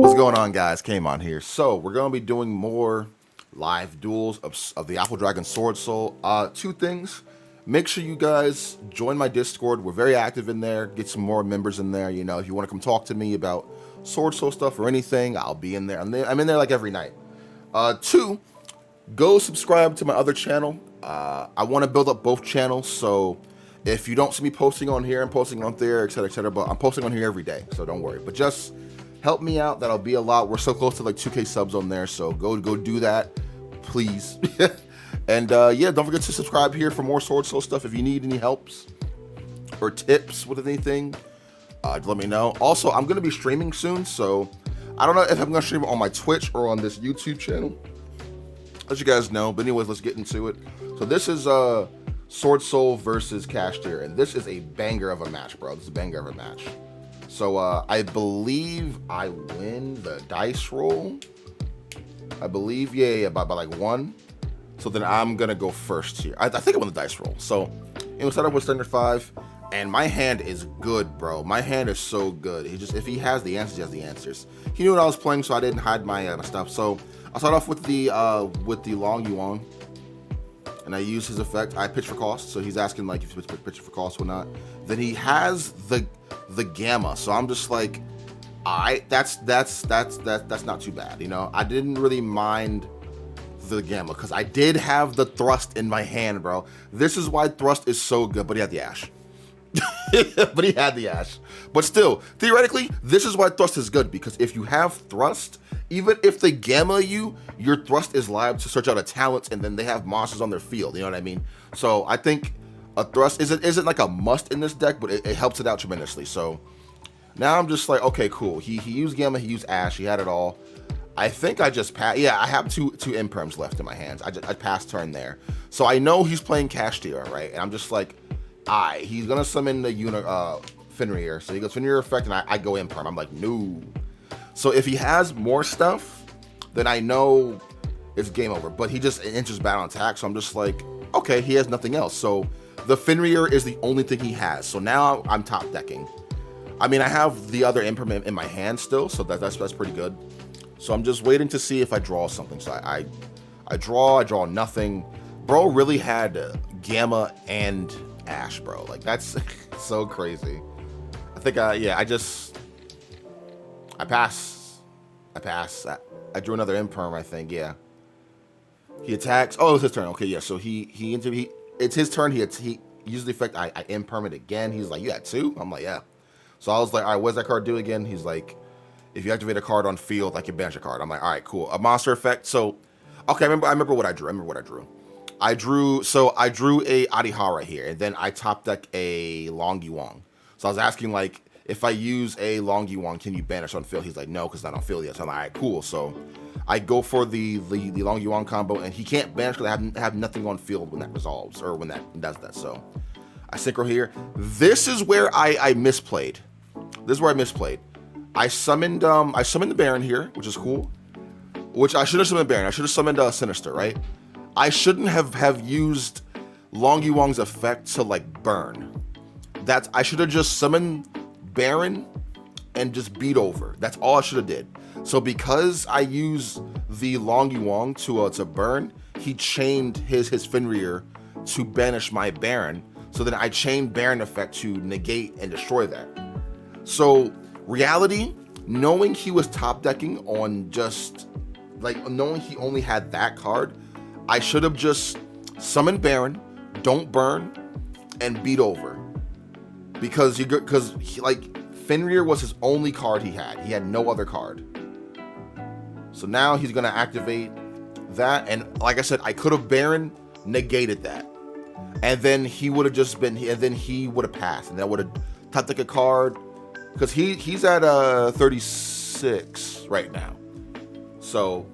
What's going on, guys? Kamon here. So we're gonna be doing more live duels of the Apple Dragon Swordsoul. Two things. Make sure you guys join my Discord. We're very active in there. Get some more members in there. You know, if you want to come talk to me about Swordsoul stuff or anything, I'll be in there. I'm in there like every night. Two, go subscribe to my other channel. I want to build up both channels, so if you don't see me posting on here, I'm posting on there, etc., but I'm posting on here every day, so don't worry. But just help me out. That'll be a lot. We're so close to like 2K subs on there, so go do that, please. And yeah, don't forget to subscribe here for more Swordsoul stuff. If you need any helps or tips with anything, let me know. Also, I'm gonna be streaming soon, so I don't know if I'm gonna stream on my Twitch or on this YouTube channel. Let you guys know. But anyways, let's get into it. So this is Swordsoul versus Kashtira, and this is a banger of a match, bro. This is a banger of a match. So I believe I win the dice roll. I believe, yeah, by like one. So then I'm gonna go first here. I think I won the dice roll. So we'll start off with standard 5, and my hand is good, bro. My hand is so good. If he has the answers, he has the answers. He knew what I was playing, so I didn't hide my stuff. So I'll start off with the long Yuan, and I use his effect. I pitch for cost, so he's asking like if he's pitching for cost or not. Then he has the gamma, so I'm just like, alright, that's not too bad, you know. I didn't really mind the gamma because I did have the thrust in my hand, bro. This is why thrust is so good, but he had the ash. But he had the ash. But still, theoretically, this is why thrust is good, because if you have thrust, even if they gamma you, your thrust is liable to search out a talent, and then they have monsters on their field, you know what I mean? So I think a thrust isn't like a must in this deck, but it helps it out tremendously. So now I'm just like, okay, cool. He used gamma, he used ash, he had it all. I think I just passed. Yeah, I have two imperms left in my hands. I passed turn there. So I know he's playing Kashtira, right? And I'm just like, he's gonna summon the Fenrir. So he goes Fenrir effect, and I go imperm. I'm like, no. So if he has more stuff, then I know it's game over. But he just enters battle attack, so I'm just like, okay, he has nothing else. So the Fenrir is the only thing he has. So now I'm top decking. I mean, I have the other imperm in my hand still, so that's pretty good. So I'm just waiting to see if I draw something. So I draw nothing. Bro really had gamma and ash, bro. Like, that's so crazy. I think I pass. I drew another imperm, I think. Yeah. He attacks. Oh, it's his turn. Okay, yeah. So it's his turn. He uses the effect. I imperm it again. He's like, you had two? I'm like, yeah. So I was like, all right, what does that card do again? He's like, if you activate a card on field, I can banish a card. I'm like, all right, cool. A monster effect. So, okay, I remember what I drew. I drew a Adihara here, and then I top deck a Long Yuan. So I was asking, like, if I use a Long Yuan, can you banish on field? He's like, no, because it's not on field yet. So I'm like, all right, cool. So I go for the Long Yuan combo, and he can't banish because I have nothing on field when that resolves, or when that does that. So I synchro here. This is where I misplayed. I summoned the Baron here, which is cool. Which I should have summoned Baron. I should have summoned Sinister, right? I shouldn't have used Long Yuan's effect to like burn. I should have just summoned Baron and just beat over. That's all I should have did. So because I used the Long Yuan to burn, he chained his Fenrir to banish my Baron. So then I chained Baron effect to negate and destroy that. So reality, knowing he was top decking on just like knowing he only had that card, I should have just summoned Baron, don't burn, and beat over. Because Fenrir was his only card he had. He had no other card. So now he's gonna activate that, and like I said, I could have Baron negated that. And then he would have just been, and then he would have passed, and that would have top decked a card. Because he's at 36 right now. So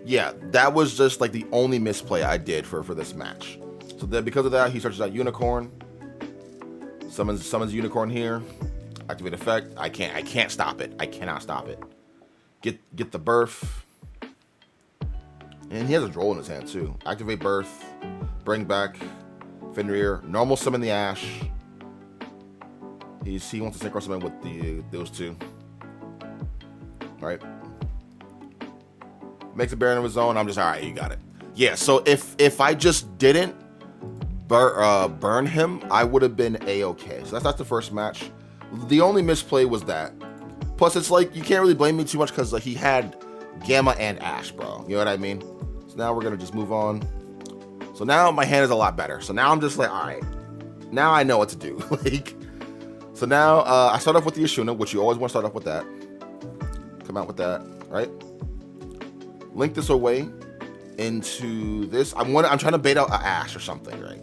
yeah, that was just like the only misplay I did for this match. So then because of that, he searches out Unicorn, summons Unicorn here, activate effect. I can't stop it. I cannot stop it. Get the birth. And he has a droll in his hand too. Activate birth, bring back Fenrir, normal summon the Ash. He wants to synchro summon with those two. right? Makes a Baron of his own. I'm just, all right, you got it. Yeah, so if I just didn't burn him, I would have been A-okay. So that's the first match. The only misplay was that. Plus, it's like, you can't really blame me too much because he had Gamma and Ash, bro. You know what I mean? So now we're going to just move on. So now my hand is a lot better. So now I'm just like, all right, now I know what to do. Like, so now I start off with the Ashuna, which you always want to start off with that. Come out with that, right? Link this away into this. I'm trying to bait out an Ash or something, right?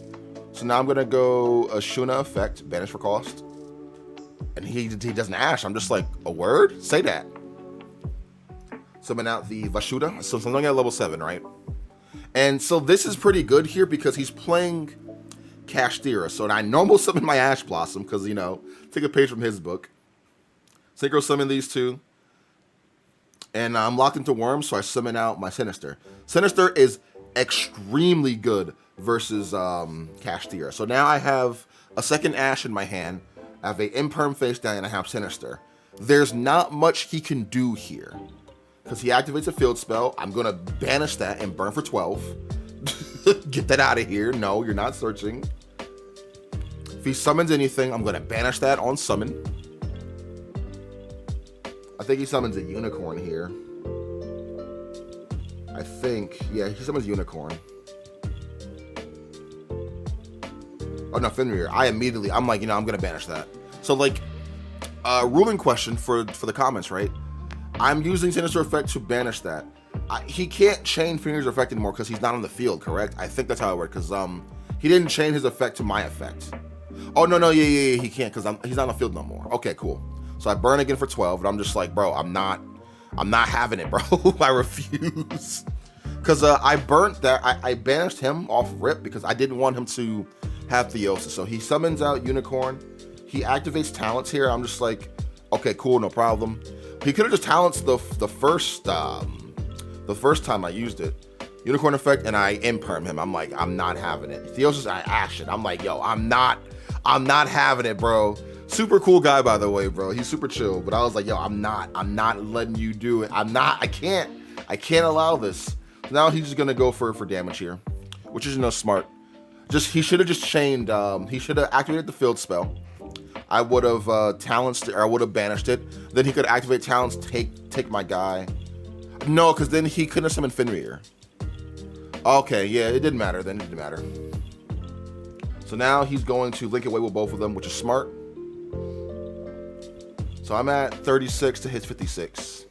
So now I'm gonna go Ashuna effect, banish for cost, and he doesn't Ash. I'm just like, a word? Say that. Summon out the Vashuda. So I'm only at level 7, right? And so this is pretty good here because he's playing Kashtira. So I normal summon my Ash Blossom because, you know, take a page from his book. Synchro summon these two. And I'm locked into Worms, so I summon out my Sinister. Sinister is extremely good versus Kashtira. So now I have a second Ash in my hand. I have a Imperm face down, and I have Sinister. There's not much he can do here. Because he activates a field spell. I'm going to banish that and burn for 12. Get that out of here. No, you're not searching. If he summons anything, I'm going to banish that on summon. I think he summons a Unicorn here. I think, yeah, he summons Unicorn. Oh, no, Fenrir. I'm like, you know, I'm going to banish that. So, like, ruling question for the comments, right? I'm using Sinister Effect to banish that. He can't chain Fenrir's effect anymore because he's not on the field, correct? I think that's how it works, because he didn't chain his effect to my effect. Oh, no, yeah, he can't because he's not on the field no more. Okay, cool. So I burn again for 12, and I'm just like, bro, I'm not having it, bro. I refuse. Because I burnt that, I banished him off rip because I didn't want him to have Theosis. So he summons out Unicorn. He activates talents here. I'm just like, okay, cool, no problem. He could have just talents the first time I used it. Unicorn effect, and I imperm him. I'm like, I'm not having it. Theosis, I ash it. I'm like, yo, I'm not having it, bro. Super cool guy, by the way, bro. He's super chill. But I was like, yo, I'm not letting you do it. I can't allow this. Now he's just gonna go for damage here, which is, you know, smart. He should have just chained. He should have activated the field spell. I would have talents, or I would have banished it. Then he could activate talents, take my guy. No, because then he couldn't have summoned Fenrir. Okay, yeah, it didn't matter then. It didn't matter. So now he's going to link away with both of them, which is smart. So I'm at 36 to his 56.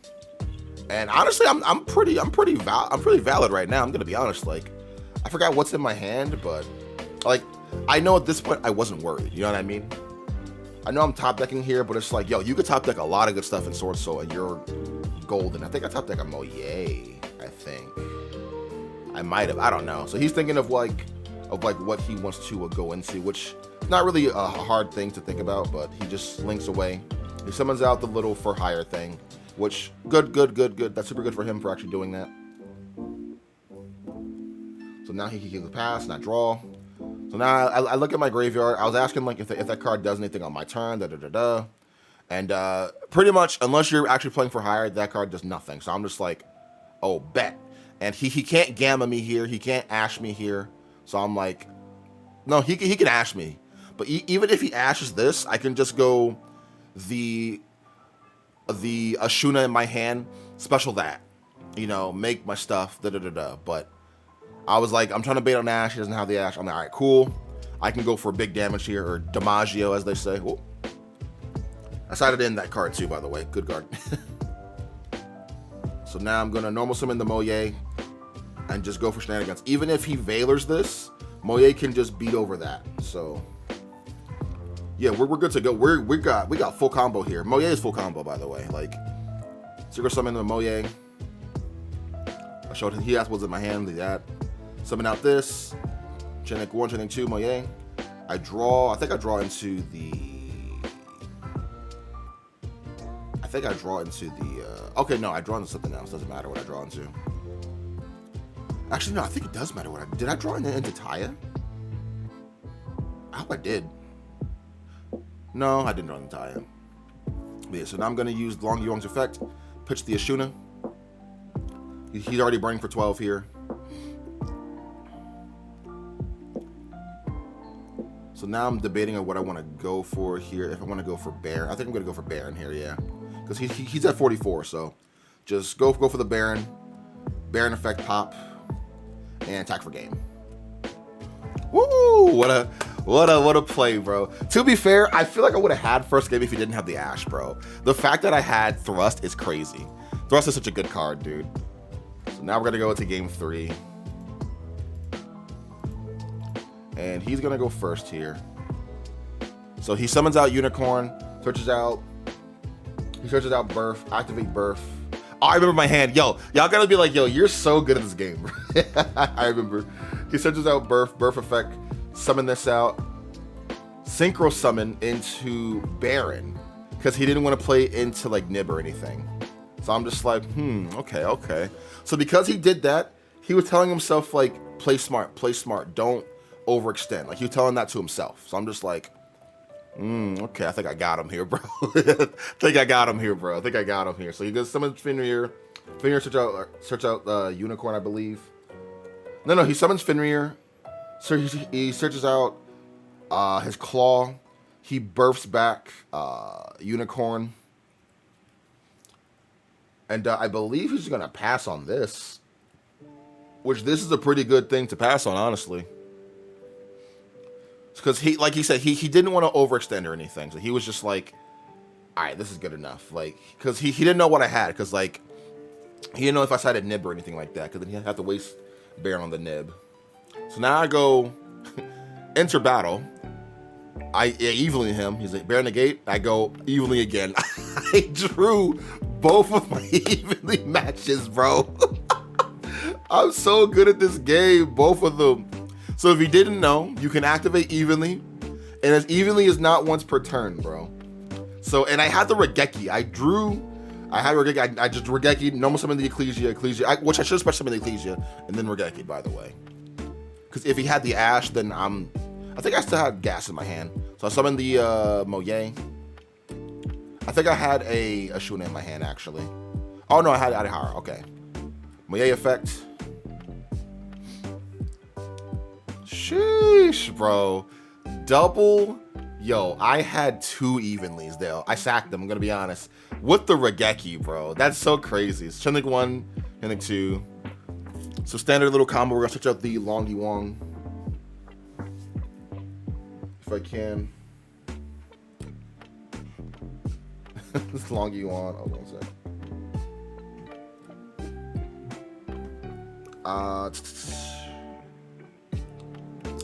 And honestly, I'm pretty valid right now. I'm gonna be honest. Like, I forgot what's in my hand, but like, I know at this point I wasn't worried. You know what I mean? I know I'm top decking here, but it's like, yo, you could top deck a lot of good stuff in Swordsoul, and you're golden. I think I top deck a Moye. I think I might have. I don't know. So he's thinking of like what he wants to go into, which is not really a hard thing to think about. But he just links away. He summons out the little for hire thing, which good. That's super good for him for actually doing that. So now he can pass, not draw. So now I look at my graveyard. I was asking like if that card does anything on my turn, and pretty much unless you're actually playing for hire, that card does nothing. So I'm just like, oh, bet. And he can't gamma me here. He can't ash me here. So I'm like, no, he can ash me. But even if he ashes this, I can just go the Ashuna in my hand, special that, you know, make my stuff, But I was like, I'm trying to bait on Ash. He doesn't have the Ash. I'm like, all right, cool. I can go for big damage here, or Damaggio, as they say. Whoa. I sided in that card too, by the way. Good card. So now I'm gonna normal summon the Moye and just go for shenanigans. Even if he Valors this, Moye can just beat over that. So yeah, we're good to go. We got full combo here. Moye is full combo, by the way. Like, Synchro summon the Moye. I showed him he asked what's in my hand. That. Summon out this. Chaining 1, chaining 2, Moye. I think I draw into the. Okay, no, I draw into something else. Doesn't matter what I draw into. Actually, no, I think it does matter what did I draw into Taya? I hope I did. No, I didn't draw into Taya. But yeah, so now I'm gonna use Long Yuang's effect. pitch the Ashuna. He's already burning for 12 here. So now I'm debating on what I want to go for here. If I want to go for Baron, I think I'm going to go for Baron here, yeah. Because he's at 44, so just go for the Baron. Baron effect pop. And attack for game. Woo! What a play, bro. To be fair, I feel like I would have had first game if he didn't have the Ash, bro. The fact that I had Thrust is crazy. Thrust is such a good card, dude. So now we're going to go into game 3. And he's going to go first here. So he summons out Unicorn, searches out Birth, activate Birth. Oh, I remember my hand. Yo, y'all gotta be like, yo, you're so good at this game. I remember. He searches out Birth effect, summon this out, synchro summon into Baron, because he didn't want to play into like Nib or anything. So I'm just like, okay. So because he did that, he was telling himself like, play smart, don't overextend. Like he was telling that to himself. So I'm just like, okay, I think I got him here, bro. I think I got him here. So he goes summon Fenrir. Fenrir search out Unicorn, I believe. No, he summons Fenrir. So he searches out his Claw. He births back Unicorn. And I believe he's going to pass on this. Which this is a pretty good thing to pass on, honestly. Because like he said, he didn't want to overextend or anything. So he was just like, all right, this is good enough. Like, because he didn't know what I had. Because, like, he didn't know if I sided Nib or anything like that. Because then he'd have to waste Baron on the Nib. So now I go enter battle. I evenly him. He's like, Baron negate. I go evenly again. I drew both of my evenly matches, bro. I'm so good at this game. Both of them. So if you didn't know, you can activate evenly, and as evenly is not once per turn, bro. So, and I had the Regeki. I had Regeki. I just Regeki, normal summon the Ecclesia, which I should have special summoned the Ecclesia, and then Regeki, by the way. Because if he had the Ash, then I think I still had gas in my hand. So I summoned the Moye. I think I had a Ashuna in my hand, actually. Oh, no, I had Adihara. Okay. Moye effect. Sheesh, bro. Double. Yo, I had 2 evenlies, though. I sacked them, I'm going to be honest. With the Regeki, bro. That's so crazy. It's Chenlik 1, Chenlik 2. So standard little combo. We're going to switch out the Longy Wong. If I can. This Longy Wong. Hold on a second.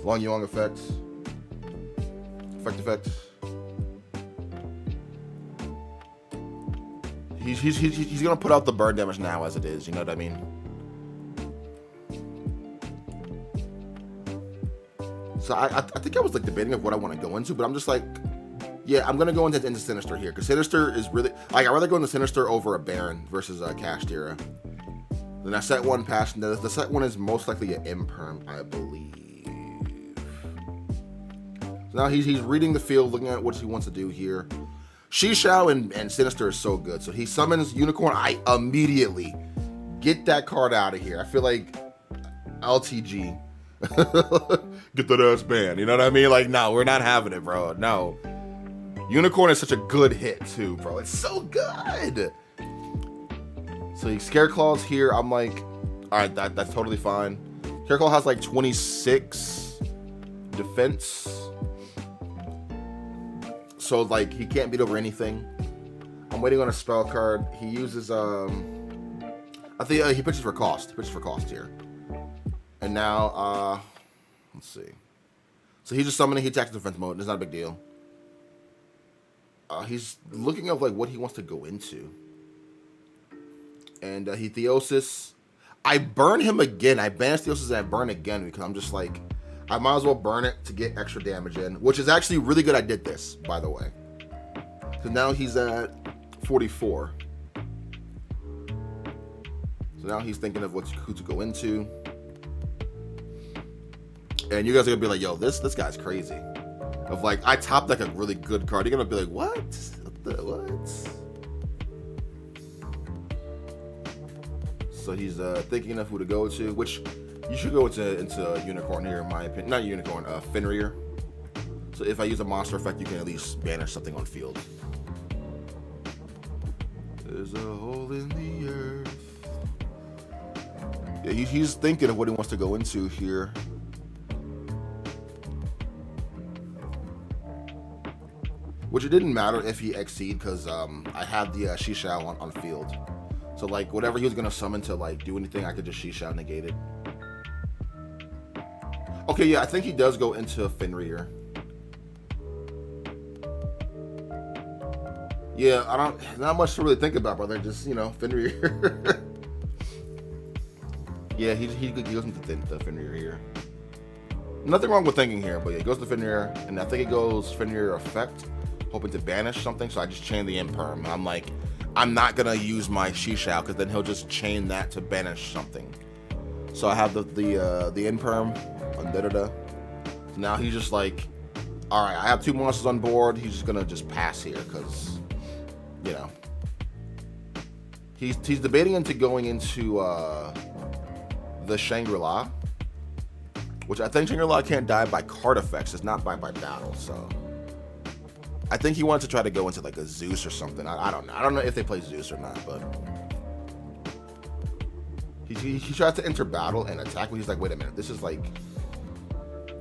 Long Yong effect. Effect. He's gonna put out the burn damage now as it is, you know what I mean? So I think I was like debating of what I want to go into, but I'm just like, yeah, I'm gonna go into Sinister here, because Sinister is really like, I'd rather go into Sinister over a Baron versus a Kashtira. Then I set one past, and the set one is most likely an Imperm, I believe. Now he's reading the field, looking at what he wants to do here. Shishao and Sinister is so good. So he summons Unicorn. I immediately get that card out of here. I feel like LTG. Get that ass banned. You know what I mean? Like, no, we're not having it, bro. No. Unicorn is such a good hit, too, bro. It's so good. So he Scareclaws here. I'm like, all right, that's totally fine. Scareclaw has like 26 defense. So, like, he can't beat over anything. I'm waiting on a spell card. He uses, I think he pitches for cost. He pitches for cost here. And now, let's see. So he's just summoning. He attacks defense mode. It's not a big deal. He's looking at, like, what he wants to go into. And he Theosis. I burn him again. I banish Theosis and I burn again because I'm just like, I might as well burn it to get extra damage in, which is actually really good I did this, by the way. So now he's at 44. So now he's thinking of who to go into. And you guys are going to be like, yo, this guy's crazy. Of like, I topped like a really good card. You're going to be like, what? What? So he's thinking of who to go to, which you should go into Unicorn here, in my opinion. Not Unicorn, Fenrir. So if I use a monster effect, you can at least banish something on field. There's a hole in the earth. Yeah, he's thinking of what he wants to go into here. Which it didn't matter if he exceed, because I had the Shishao on field. So like whatever he was gonna summon to like do anything, I could just Shishao negate it. Okay, yeah, I think he does go into Fenrir. Yeah, not much to really think about, brother. Just, you know, Fenrir. Yeah, he goes into Fenrir here. Nothing wrong with thinking here, but yeah, he goes to Fenrir, and I think it goes Fenrir effect, hoping to banish something, so I just chain the Imperm. I'm like, I'm not gonna use my Shishao, because then he'll just chain that to banish something. So I have the Imperm on da-da-da. So now he's just like, alright, I have 2 monsters on board, he's just gonna just pass here, because, you know. He's debating into going into the Shangri-La, which I think Shangri-La can't die by card effects, it's not by battle, so I think he wants to try to go into like a Zeus or something. I don't know. I don't know if they play Zeus or not, but he tries to enter battle and attack, but he's like, wait a minute, this is like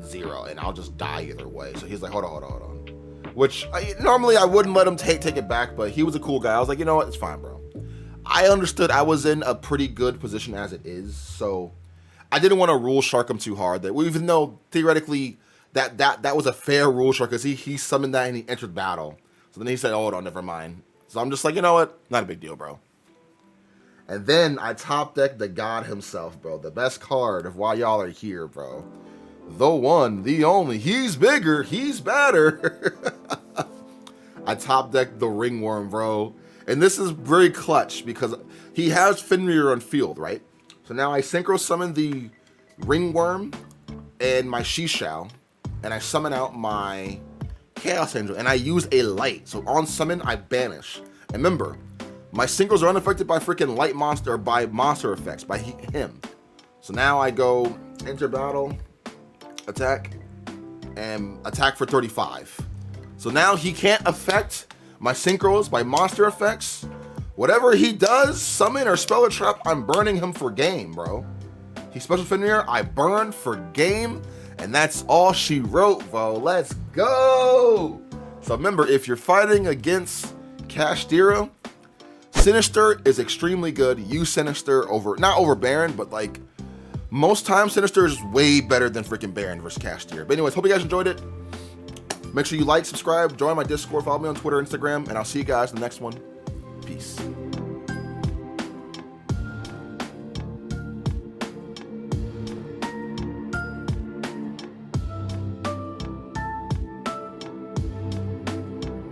0 and I'll just die either way. So he's like, hold on. Which normally I wouldn't let him take it back, but he was a cool guy. I was like, you know what, it's fine, bro. I understood I was in a pretty good position as it is, so I didn't want to rule shark him too hard. That even though theoretically that was a fair rule shark, because he summoned that and he entered battle. So then he said, oh, never mind. So I'm just like, you know what? Not a big deal, bro. And then I top decked the god himself, bro. The best card of why y'all are here, bro. The one, the only. He's bigger. He's better. I top decked the ringworm, bro. And this is very clutch because he has Fenrir on field, right? So now I synchro summon the ringworm and my Shishao, and I summon out my Chaos Angel, and I use a light. So on summon, I banish. And remember, my synchros are unaffected by freaking light monster, or by monster effects, by him. So now I go enter battle, attack, and attack for 35. So now he can't affect my synchros by monster effects. Whatever he does, summon or spell a trap, I'm burning him for game, bro. He special Fenrir, I burn for game, and that's all she wrote, bro. Let's go. So remember, if you're fighting against Kashtira, Sinister is extremely good. Use Sinister over, not over Baron, but like most times Sinister is way better than freaking Baron versus Kashtira. But anyways, hope you guys enjoyed it. Make sure you like, subscribe, join my Discord, follow me on Twitter, Instagram, and I'll see you guys in the next one. Peace.